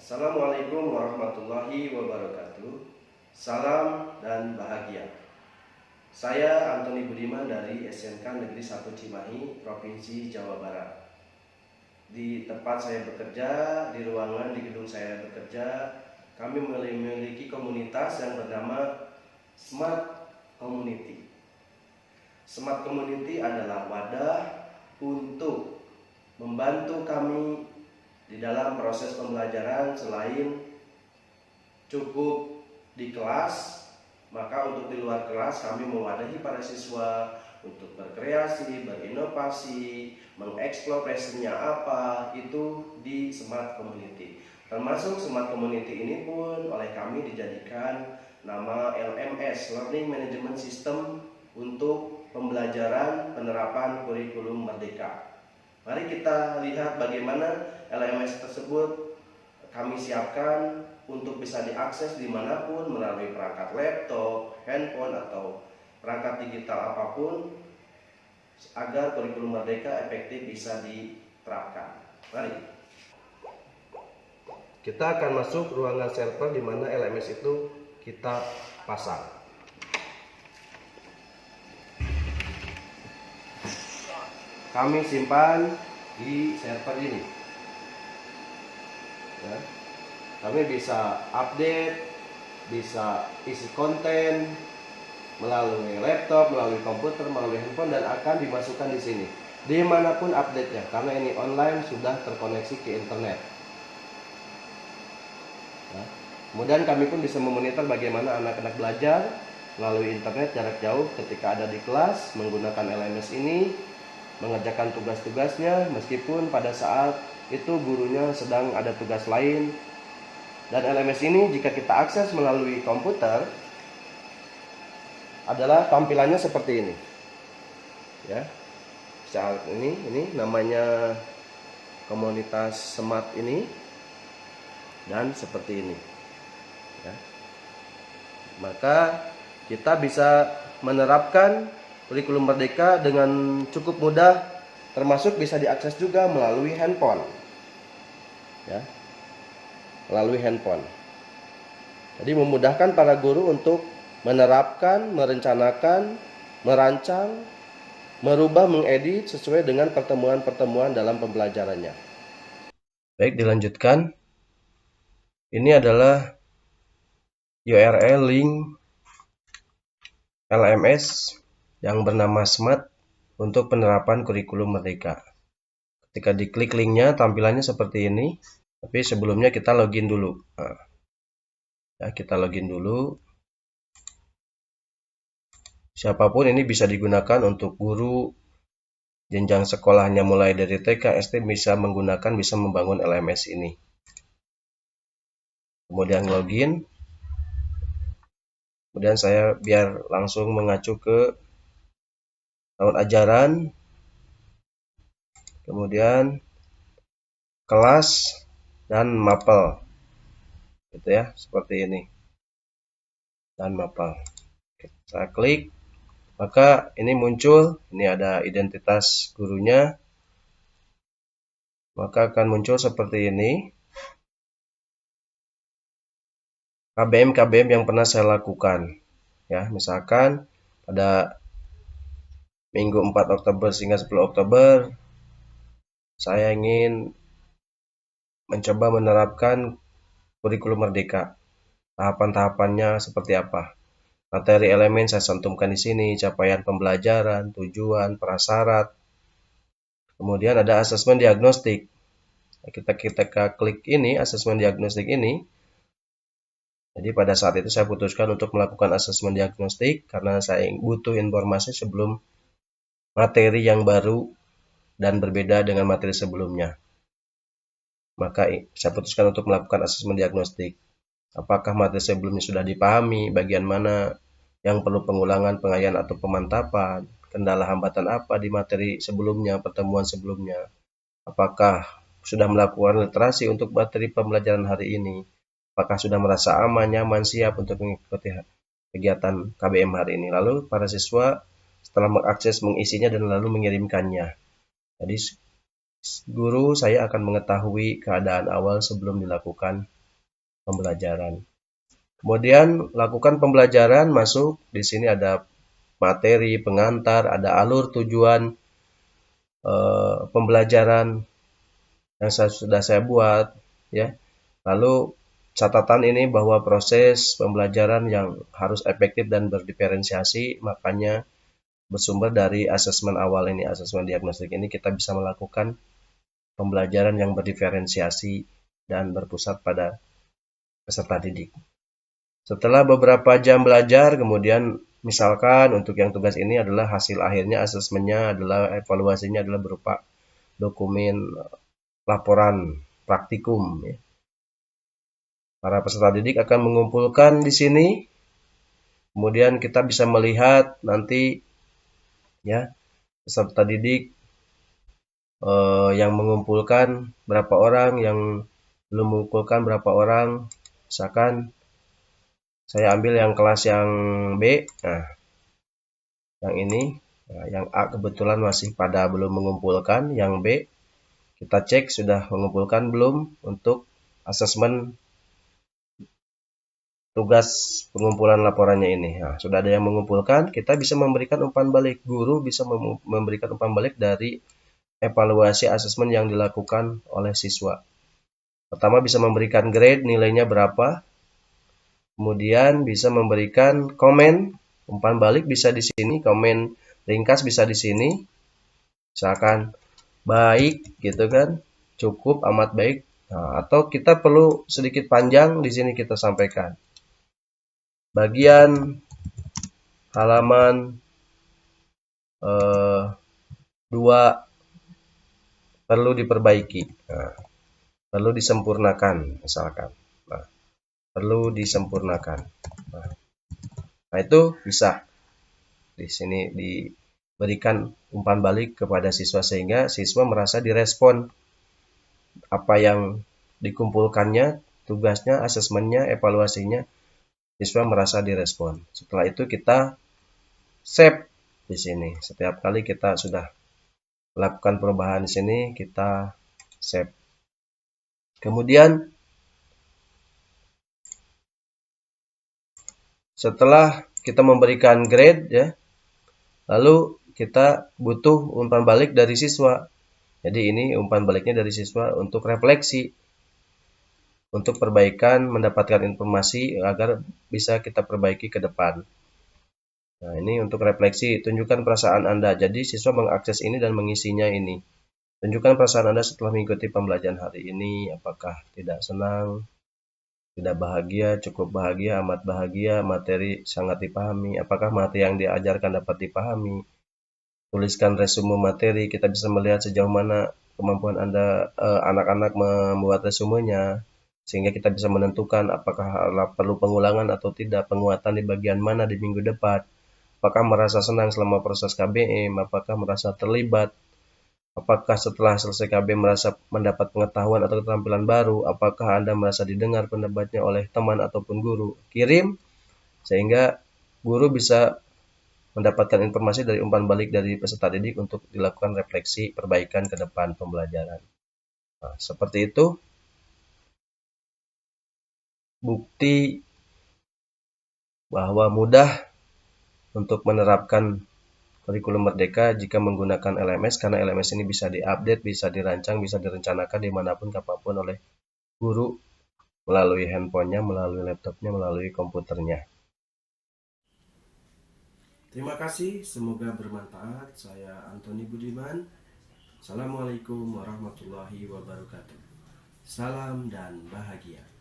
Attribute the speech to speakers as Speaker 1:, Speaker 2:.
Speaker 1: Assalamualaikum warahmatullahi wabarakatuh. Salam dan bahagia. Saya Antoni Budiman dari SMK Negeri 1 Cimahi, Provinsi Jawa Barat. Di tempat saya bekerja, di ruangan di gedung saya bekerja, kami memiliki komunitas yang bernama Smart Community. Smart Community adalah wadah untuk membantu kami di dalam proses pembelajaran. Selain cukup di kelas, maka untuk di luar kelas kami mewadahi para siswa untuk berkreasi, berinovasi, mengeksplorasinya apa itu di Smart Community. Termasuk Smart Community ini pun oleh kami dijadikan nama LMS, Learning Management System, untuk pembelajaran penerapan kurikulum merdeka. Mari kita lihat bagaimana LMS tersebut kami siapkan untuk bisa diakses dimanapun melalui perangkat laptop, handphone, atau perangkat digital apapun, agar kurikulum merdeka efektif bisa diterapkan. Mari kita akan masuk ruangan server di mana LMS itu kita pasang. Kami simpan di server ini. Ya. Kami bisa update, bisa isi konten melalui laptop, melalui komputer, melalui handphone, dan akan dimasukkan di sini dimanapun update-nya, karena ini online, sudah terkoneksi ke internet. Ya. Kemudian kami pun bisa memonitor bagaimana anak-anak belajar melalui internet jarak jauh ketika ada di kelas menggunakan LMS ini, mengerjakan tugas-tugasnya meskipun pada saat itu gurunya sedang ada tugas lain. Dan LMS ini jika kita akses melalui komputer adalah tampilannya seperti ini. Ya. Saat ini namanya komunitas Smart ini, dan seperti ini. Ya. Maka kita bisa menerapkan kurikulum merdeka dengan cukup mudah, termasuk bisa diakses juga melalui handphone. Ya. Melalui handphone. Jadi memudahkan para guru untuk menerapkan, merencanakan, merancang, merubah, mengedit sesuai dengan pertemuan-pertemuan dalam pembelajarannya. Baik, dilanjutkan. Ini adalah URL link LMS yang bernama Smart untuk penerapan kurikulum merdeka. Ketika diklik linknya, tampilannya seperti ini. Tapi sebelumnya kita login dulu. Nah, ya, kita login dulu. Siapapun ini bisa digunakan untuk guru jenjang sekolahnya mulai dari TK, SD bisa menggunakan, bisa membangun LMS ini. Kemudian login. Kemudian saya biar langsung mengacu ke tahun ajaran. Kemudian kelas dan mapel. Gitu ya, seperti ini. Dan mapel. Saya klik, maka ini muncul, ini ada identitas gurunya. Maka akan muncul seperti ini. KBM yang pernah saya lakukan. Ya, misalkan pada Minggu 4 Oktober hingga 10 Oktober saya ingin mencoba menerapkan kurikulum merdeka. Tahapan-tahapannya seperti apa? Materi elemen saya cantumkan di sini, capaian pembelajaran, tujuan, prasyarat. Kemudian ada asesmen diagnostik. Kita klik ini, asesmen diagnostik ini. Jadi pada saat itu saya putuskan untuk melakukan asesmen diagnostik karena saya butuh informasi sebelum materi yang baru dan berbeda dengan materi sebelumnya. Maka saya putuskan untuk melakukan asesmen diagnostik. Apakah materi sebelumnya sudah dipahami, bagian mana yang perlu pengulangan, pengayaan, atau pemantapan, kendala hambatan apa di materi sebelumnya, pertemuan sebelumnya. Apakah sudah melakukan literasi untuk materi pembelajaran hari ini, apakah sudah merasa aman, nyaman, siap untuk mengikuti kegiatan KBM hari ini. Lalu para siswa setelah mengakses, mengisinya, dan lalu mengirimkannya. Jadi guru saya akan mengetahui keadaan awal sebelum dilakukan pembelajaran. Kemudian lakukan pembelajaran, masuk di sini ada materi, pengantar, ada alur tujuan pembelajaran yang sudah saya buat, ya. Lalu catatan ini bahwa proses pembelajaran yang harus efektif dan berdiferensiasi, makanya bersumber dari asesmen awal ini, asesmen diagnostik ini kita bisa melakukan pembelajaran yang berdiferensiasi dan berpusat pada peserta didik. Setelah beberapa jam belajar, kemudian misalkan untuk yang tugas ini adalah hasil akhirnya, asesmennya adalah, evaluasinya adalah berupa dokumen laporan praktikum, ya. Para peserta didik akan mengumpulkan di sini, kemudian kita bisa melihat nanti, ya, peserta didik yang mengumpulkan berapa orang, yang belum mengumpulkan berapa orang. Misalkan saya ambil yang kelas yang B, nah yang ini, nah, yang A kebetulan masih pada belum mengumpulkan, yang B kita cek sudah mengumpulkan belum untuk asesmen tugas pengumpulan laporannya ini. Nah, sudah ada yang mengumpulkan, kita bisa memberikan umpan balik. Guru bisa memberikan umpan balik dari evaluasi asesmen yang dilakukan oleh siswa. Pertama bisa memberikan grade, nilainya berapa. Kemudian bisa memberikan komen, umpan balik bisa di sini, komen ringkas bisa di sini. Misalkan baik gitu kan, cukup, amat baik. Nah, atau kita perlu sedikit panjang, di sini kita sampaikan. Bagian halaman 2 perlu diperbaiki. Nah, perlu disempurnakan misalkan. Nah, perlu disempurnakan. Nah, itu bisa di sini diberikan umpan balik kepada siswa sehingga siswa merasa direspon apa yang dikumpulkannya, tugasnya, asesmennya, evaluasinya, siswa merasa direspon. Setelah itu kita save di sini. Setiap kali kita sudah melakukan perubahan di sini, kita save. Kemudian setelah kita memberikan grade, ya, lalu kita butuh umpan balik dari siswa. Jadi ini umpan baliknya dari siswa untuk refleksi, untuk perbaikan, mendapatkan informasi agar bisa kita perbaiki ke depan. Nah, ini untuk refleksi, tunjukkan perasaan Anda. Jadi siswa mengakses ini dan mengisinya ini. Tunjukkan perasaan Anda setelah mengikuti pembelajaran hari ini. Apakah tidak senang, tidak bahagia, cukup bahagia, amat bahagia, materi sangat dipahami, apakah materi yang diajarkan dapat dipahami. Tuliskan resume materi, kita bisa melihat sejauh mana kemampuan Anda, anak-anak membuat resumenya, sehingga kita bisa menentukan apakah perlu pengulangan atau tidak, penguatan di bagian mana di minggu depan, apakah merasa senang selama proses KBM, apakah merasa terlibat, apakah setelah selesai KBM merasa mendapat pengetahuan atau keterampilan baru, apakah Anda merasa didengar pendapatnya oleh teman ataupun guru. Kirim sehingga guru bisa mendapatkan informasi dari umpan balik dari peserta didik untuk dilakukan refleksi perbaikan ke depan pembelajaran. Nah, seperti itu bukti bahwa mudah untuk menerapkan kurikulum Merdeka jika menggunakan LMS, karena LMS ini bisa diupdate, bisa dirancang, bisa direncanakan dimanapun, kapanpun oleh guru melalui handphonenya, melalui laptopnya, melalui komputernya. Terima kasih, semoga bermanfaat. Saya Antoni Budiman. Assalamualaikum warahmatullahi wabarakatuh. Salam dan bahagia.